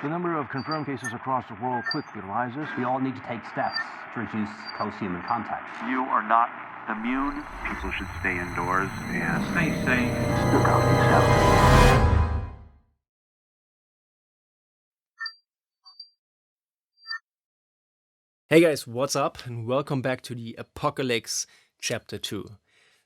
The number of confirmed cases across the world quickly rises. We all need to take steps to reduce close human contact. You are not immune. People should stay indoors and stay safe. Look out for yourself. Hey guys, what's up? And welcome back to the ApocaLICKse Chapter 2.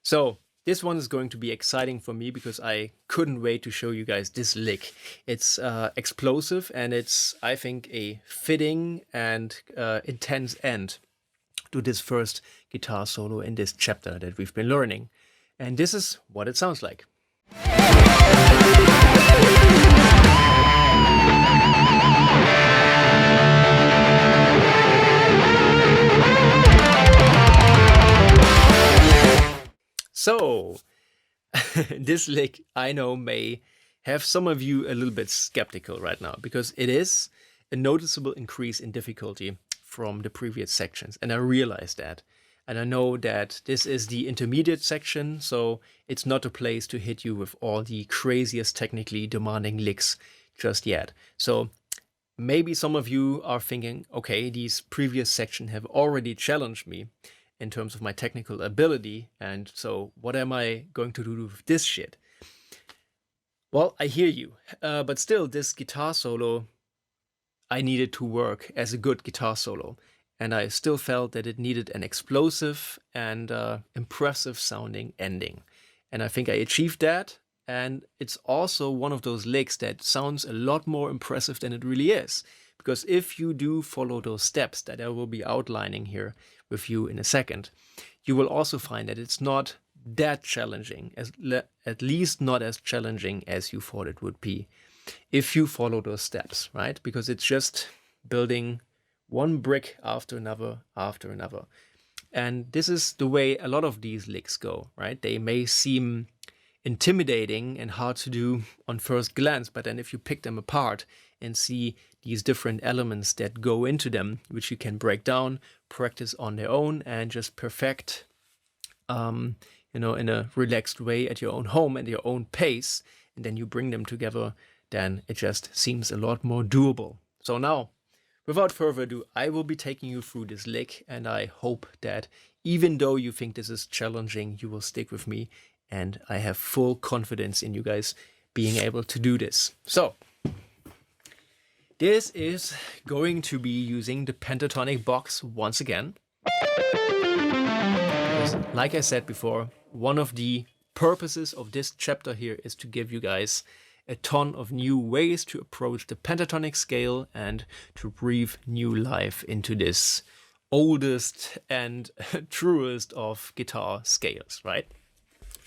So, this one is going to be exciting for me because I couldn't wait to show you guys this lick. It's explosive and it's, I think, a fitting and intense end to this first guitar solo in this chapter that we've been learning. And this is what it sounds like. So, this lick, I know, may have some of you a little bit skeptical right now because it is a noticeable increase in difficulty from the previous sections, and I realize that. And I know that this is the intermediate section, so it's not a place to hit you with all the craziest technically demanding licks just yet. So maybe some of you are thinking, okay, these previous sections have already challenged me in terms of my technical ability, and so what am I going to do with this shit? Well, I hear you, but still this guitar solo, I needed to work as a good guitar solo, and I still felt that it needed an explosive and impressive sounding ending. And I think I achieved that, and it's also one of those licks that sounds a lot more impressive than it really is. Because if you do follow those steps that I will be outlining here with you in a second, you will also find that it's not that challenging, at least not as challenging as you thought it would be if you follow those steps, right? Because it's just building one brick after another. And this is the way a lot of these licks go, right? They may seem intimidating and hard to do on first glance, but then if you pick them apart and see these different elements that go into them, which you can break down, practice on their own, and just perfect, in a relaxed way at your own home and your own pace, and then you bring them together, then it just seems a lot more doable. So now, without further ado, I will be taking you through this lick, and I hope that even though you think this is challenging, you will stick with me, and I have full confidence in you guys being able to do this. So, this is going to be using the pentatonic box once again. Because, like I said before, one of the purposes of this chapter here is to give you guys a ton of new ways to approach the pentatonic scale and to breathe new life into this oldest and truest of guitar scales, right?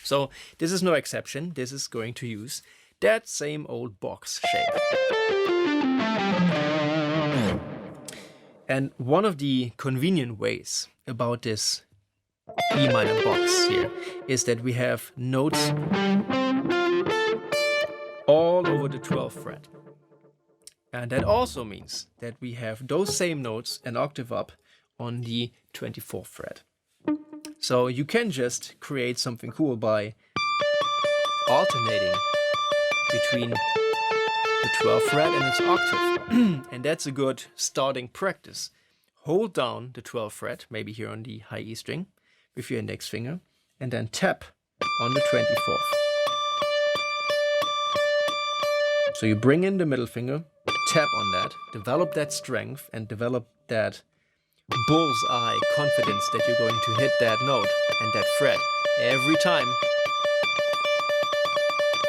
So this is no exception. This is going to use that same old box shape. And one of the convenient ways about this E minor box here is that we have notes all over the 12th fret. And that also means that we have those same notes an octave up on the 24th fret. So you can just create something cool by alternating between the 12th fret and its octave. And that's a good starting practice. Hold down the 12th fret, maybe here on the high E string, with your index finger, and then tap on the 24th. So you bring in the middle finger, tap on that, develop that strength, and develop that bullseye confidence that you're going to hit that note and that fret every time.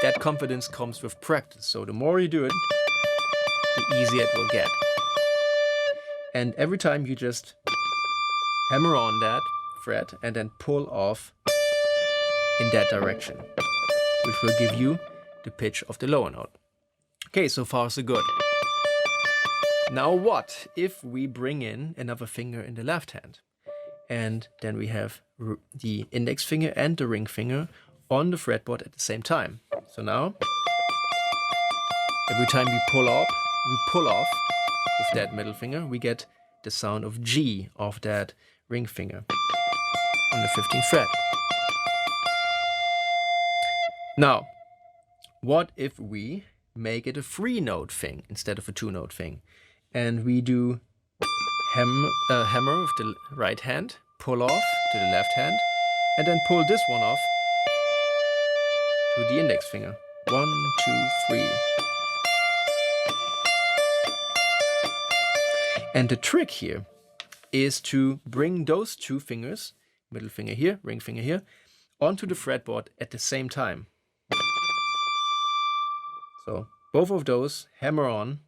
That confidence comes with practice, so the more you do it, the easier it will get. And every time you just hammer on that fret and then pull off in that direction, which will give you the pitch of the lower note. Okay, so far so good. Now what if we bring in another finger in the left hand? And then we have the index finger and the ring finger on the fretboard at the same time. So now, every time we pull off with that middle finger, we get the sound of G of that ring finger on the 15th fret. Now, what if we make it a 3-note thing instead of a 2-note thing. And we do hammer with the right hand, pull off to the left hand, and then pull this one off to the index finger. 1, 2, 3. And the trick here is to bring those two fingers, middle finger here, ring finger here, onto the fretboard at the same time. So both of those hammer on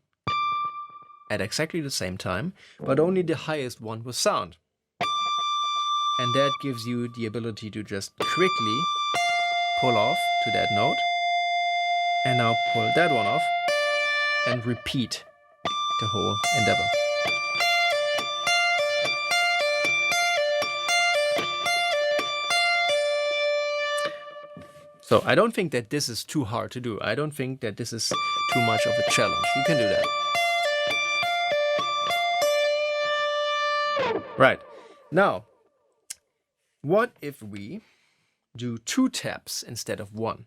at exactly the same time, but only the highest one with sound. And that gives you the ability to just quickly pull off to that note, and now pull that one off, and repeat the whole endeavor. So I don't think that this is too hard to do. I don't think that this is too much of a challenge. You can do that. Right. Now, what if we do 2 taps instead of 1?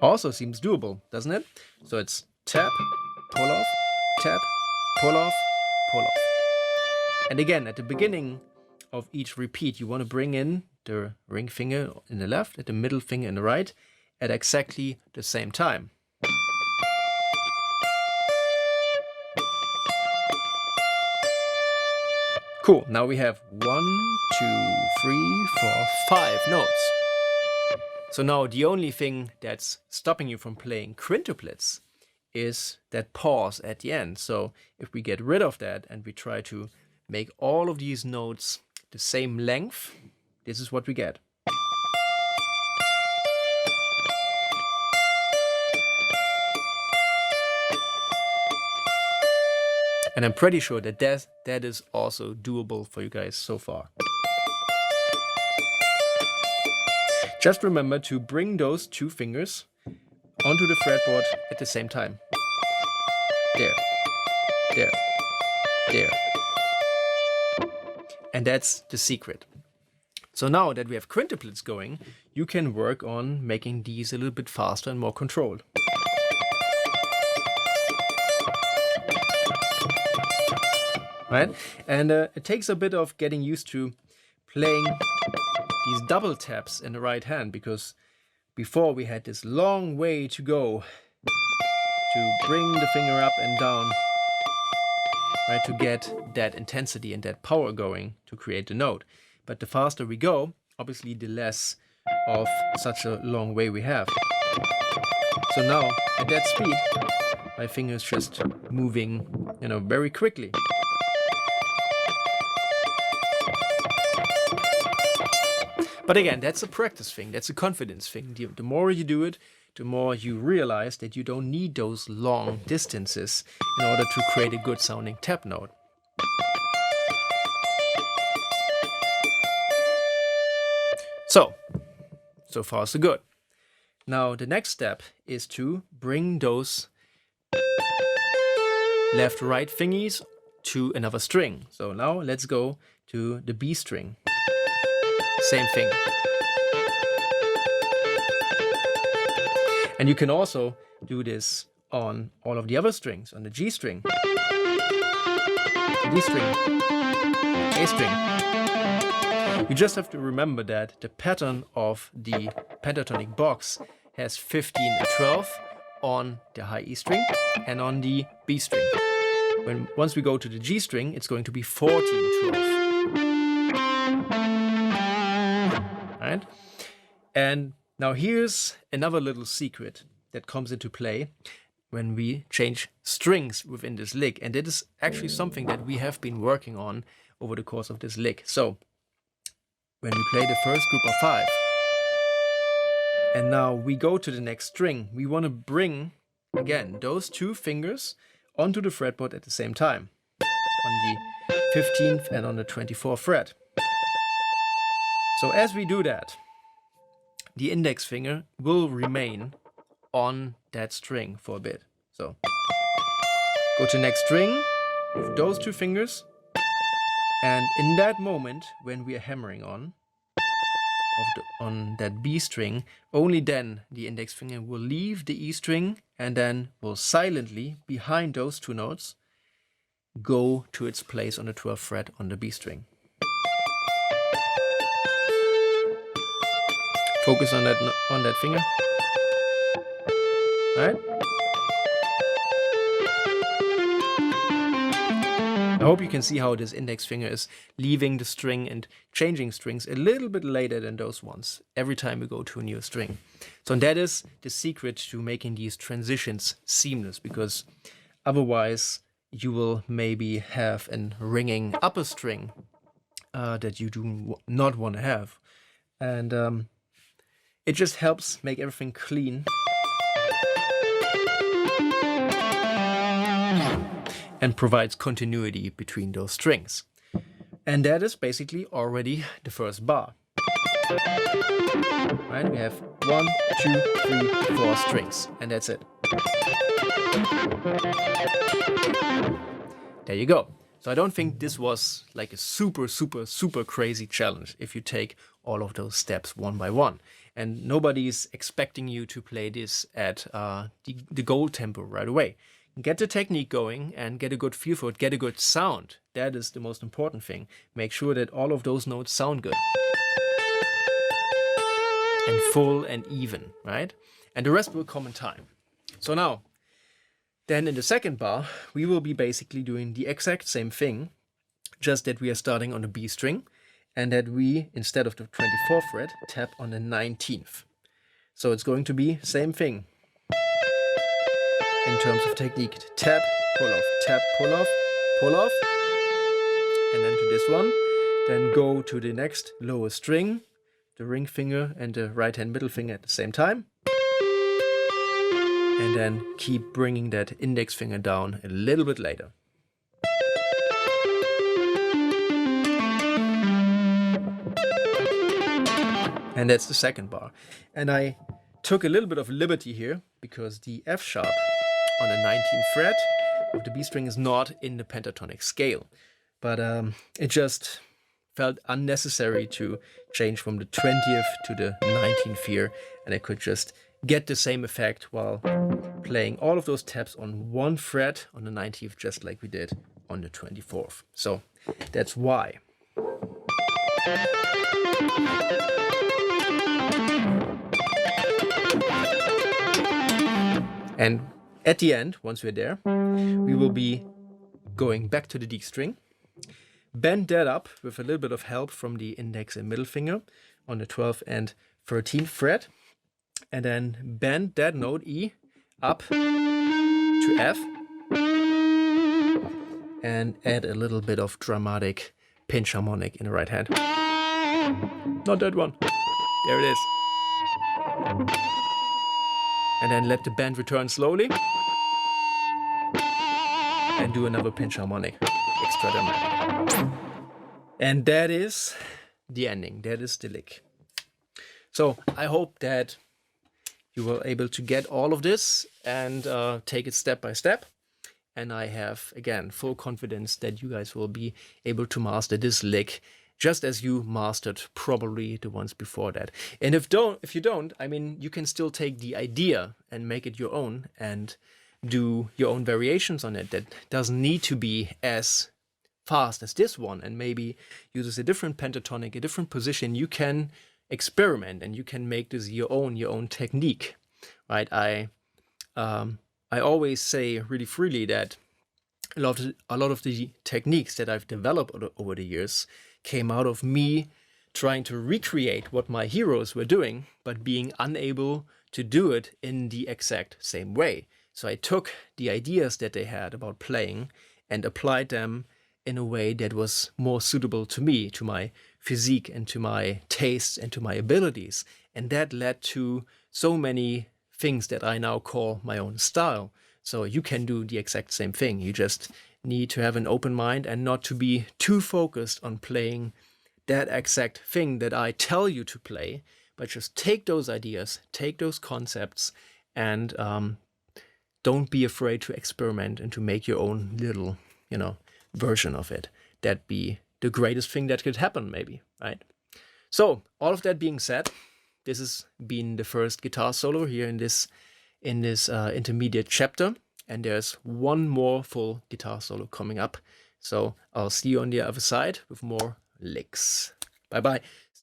Also seems doable, doesn't it? So it's tap, pull off, tap, pull off, pull off. And again, at the beginning of each repeat, you want to bring in the ring finger in the left and the middle finger in the right at exactly the same time. Cool, now we have 1, 2, 3, 4, 5 notes. So now the only thing that's stopping you from playing quintuplets is that pause at the end. So if we get rid of that and we try to make all of these notes the same length, this is what we get. And I'm pretty sure that that is also doable for you guys so far. Just remember to bring those 2 fingers onto the fretboard at the same time. There, there, there. And that's the secret. So now that we have quintuplets going, you can work on making these a little bit faster and more controlled. Right? And it takes a bit of getting used to playing these double taps in the right hand, because before we had this long way to go to bring the finger up and down, right, to get that intensity and that power going to create the note. But the faster we go, obviously the less of such a long way we have. So now at that speed, my finger is just moving, very quickly. But again, that's a practice thing, that's a confidence thing. The more you do it, the more you realize that you don't need those long distances in order to create a good sounding tap note. So far so good. Now the next step is to bring those left-right fingies to another string. So now let's go to the B string. Same thing. And you can also do this on all of the other strings, on the G string, D string, A string. You just have to remember that the pattern of the pentatonic box has 15 and 12 on the high E string and on the B string. Once we go to the G string, it's going to be 14, 12. Right? And now here's another little secret that comes into play when we change strings within this lick. And it is actually something that we have been working on over the course of this lick. So when we play the first group of 5, and now we go to the next string, we want to bring, again, those 2 fingers onto the fretboard at the same time, on the 15th and on the 24th fret. So as we do that, the index finger will remain on that string for a bit. So go to next string with those 2 fingers, and in that moment when we are hammering on, on that B string, only then the index finger will leave the E string and then will silently, behind those two notes, go to its place on the 12th fret on the B string. Focus on that finger. All right? I hope you can see how this index finger is leaving the string and changing strings a little bit later than those ones every time we go to a new string. So that is the secret to making these transitions seamless, because otherwise you will maybe have a ringing upper string that you do not want to have. And it just helps make everything clean and provides continuity between those strings. And that is basically already the first bar. Right? We have 1, 2, 3, 4 strings, and that's it. There you go. So I don't think this was like a super crazy challenge if you take all of those steps one by one. And nobody's expecting you to play this at the gold tempo right away. Get the technique going and get a good feel for it, get a good sound. That is the most important thing. Make sure that all of those notes sound good. And full and even, right? And the rest will come in time. So now, then in the second bar, we will be basically doing the exact same thing, just that we are starting on the B string and that we, instead of the 24th fret, tap on the 19th. So it's going to be same thing. In terms of technique, tap, pull off, tap, pull off, and then to this one. Then go to the next lower string, the ring finger and the right hand middle finger at the same time. And then keep bringing that index finger down a little bit later. And that's the second bar. And I took a little bit of liberty here because the F sharp on the 19th fret of the B string is not in the pentatonic scale. But it just felt unnecessary to change from the 20th to the 19th here. And I could just get the same effect while playing all of those taps on one fret on the 19th, just like we did on the 24th. So that's why. And at the end, once we're there, we will be going back to the D string, bend that up with a little bit of help from the index and middle finger on the 12th and 13th fret, and then bend that note E up to F and add a little bit of dramatic pinch harmonic in the right hand. Not that one. There it is. And then let the bend return slowly. And do another pinch harmonic. Extra dramatic. And that is the ending. That is the lick. So I hope that you were able to get all of this and take it step by step. And I have, again, full confidence that you guys will be able to master this lick just as you mastered probably the ones before that. And if you don't, I mean, you can still take the idea and make it your own and do your own variations on it. That doesn't need to be as fast as this one, and maybe uses a different pentatonic, a different position. You can experiment and you can make this your own technique, right? I always say really freely that a lot of the techniques that I've developed over the years came out of me trying to recreate what my heroes were doing, but being unable to do it in the exact same way. So I took the ideas that they had about playing and applied them in a way that was more suitable to me, to my physique and to my tastes and to my abilities. And that led to so many things that I now call my own style. So you can do the exact same thing. You just need to have an open mind and not to be too focused on playing that exact thing that I tell you to play, but just take those ideas, take those concepts, and don't be afraid to experiment and to make your own little, version of it. That'd be the greatest thing that could happen, maybe, right? So all of that being said, this has been the first guitar solo here in this intermediate chapter, and there's one more full guitar solo coming up. So I'll see you on the other side with more licks. Bye bye.